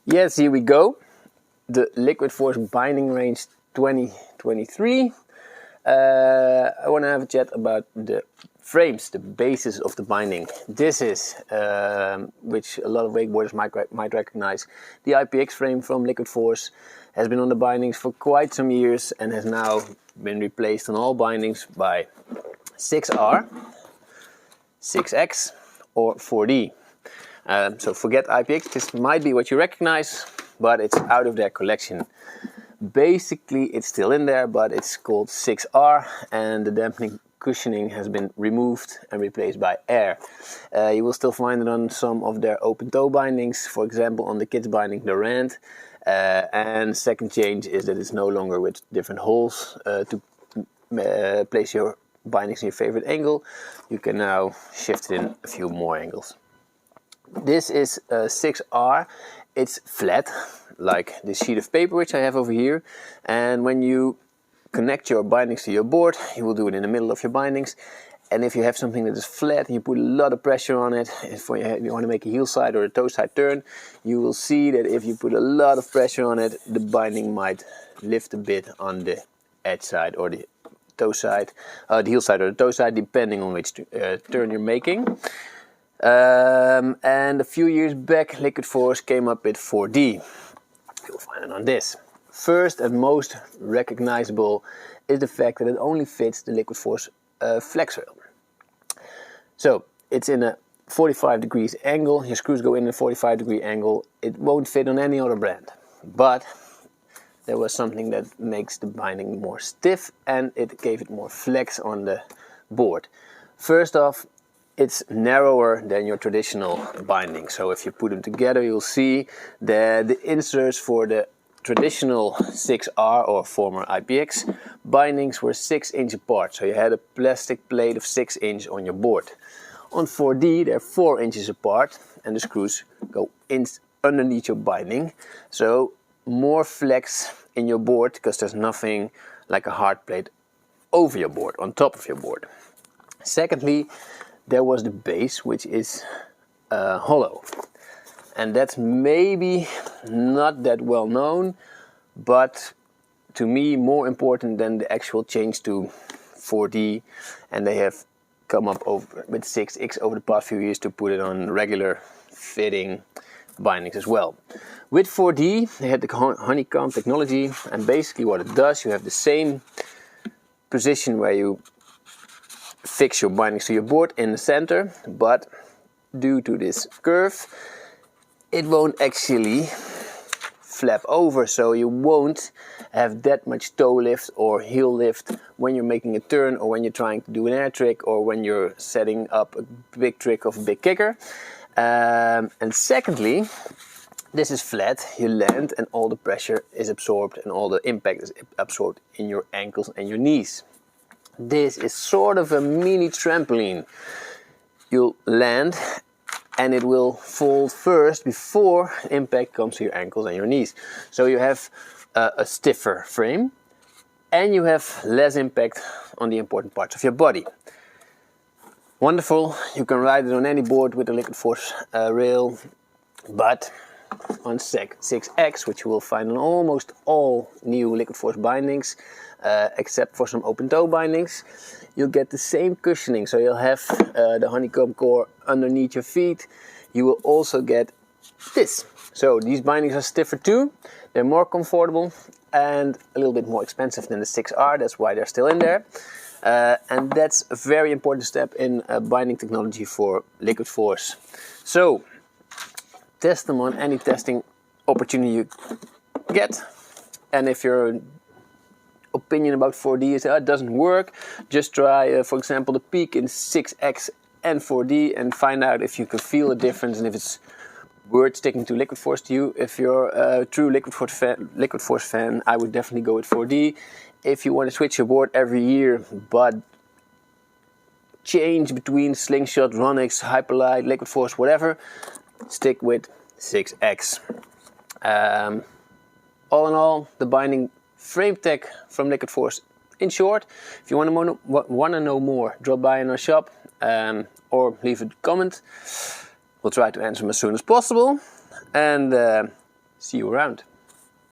Yes, here we go. The Liquid Force Binding Range 2023. I want to have a chat about the frames, the basis of the binding. This is, which a lot of wakeboarders might recognize, the IPX frame from Liquid Force. Has been on the bindings for quite some years and has now been replaced on all bindings by 6R, 6X or 4D. So forget IPX, this might be what you recognize, but it's out of their collection. Basically it's still in there, but it's called 6R and the dampening cushioning has been removed and replaced by air. You will still find it on some of their open toe bindings, for example on the kids binding, the Rand. And second change is that it's no longer with different holes to place your bindings in your favorite angle. You can now shift it in a few more angles. This is 6R. It's flat, like this sheet of paper which I have over here. And when you connect your bindings to your board, you will do it in the middle of your bindings. And if you have something that is flat and you put a lot of pressure on it, if you want to make a heel side or a toe side turn, you will see that if you put a lot of pressure on it, the binding might lift a bit on the edge side or the toe side, the heel side or the toe side, depending on which turn you're making. And a few years back, Liquid Force came up with 4D. You'll find it on this. First and most recognizable is the fact that it only fits the Liquid Force flex rail. So it's in a 45 degrees angle, your screws go in a 45 degree angle. It won't fit on any other brand, but there was something that makes the binding more stiff and it gave it more flex on the board. First off, it's narrower than your traditional binding. So if you put them together, you'll see that the inserts for the traditional 6R or former IPX bindings were 6 inches apart. So you had a plastic plate of 6 inches on your board. On 4D, they're 4 inches apart and the screws go in underneath your binding. So more flex in your board because there's nothing like a hard plate over your board, on top of your board. Secondly, there was the base, which is hollow. And that's maybe not that well known, but to me more important than the actual change to 4D. And they have come up with 6X over the past few years to put it on regular fitting bindings as well. With 4D, they had the honeycomb technology, and basically what it does, you have the same position where you fix your bindings to your board in the center, but due to this curve, it won't actually flap over, so you won't have that much toe lift or heel lift when you're making a turn or when you're trying to do an air trick or when you're setting up a big trick of a big kicker. And secondly, this is flat, you land and all the pressure is absorbed and all the impact is absorbed in your ankles and your knees. This is sort of a mini trampoline. You'll land and it will fall first before impact comes to your ankles and your knees. So you have a stiffer frame and you have less impact on the important parts of your body. Wonderful, you can ride it on any board with a Liquid Force rail, but on 6X, which you will find on almost all new Liquid Force bindings, except for some open toe bindings, you'll get the same cushioning. So you'll have the honeycomb core underneath your feet. You will also get this. So these bindings are stiffer too. They're more comfortable and a little bit more expensive than the 6R. That's why they're still in there. And that's a very important step in binding technology for Liquid Force. So test them on any testing opportunity you get. And if your opinion about 4D is it doesn't work, just try, for example, the peak in 6X and 4D and find out if you can feel a difference and if it's worth sticking to Liquid Force to you. If you're a true Liquid Force fan, I would definitely go with 4D. If you want to switch your board every year, but change between Slingshot, Ronix, Hyperlight, Liquid Force, whatever, stick with 6X. All in all, the binding frame tech from Liquid Force. In short, if you want to know more, drop by in our shop or leave a comment. We'll try to answer them as soon as possible. And See you around.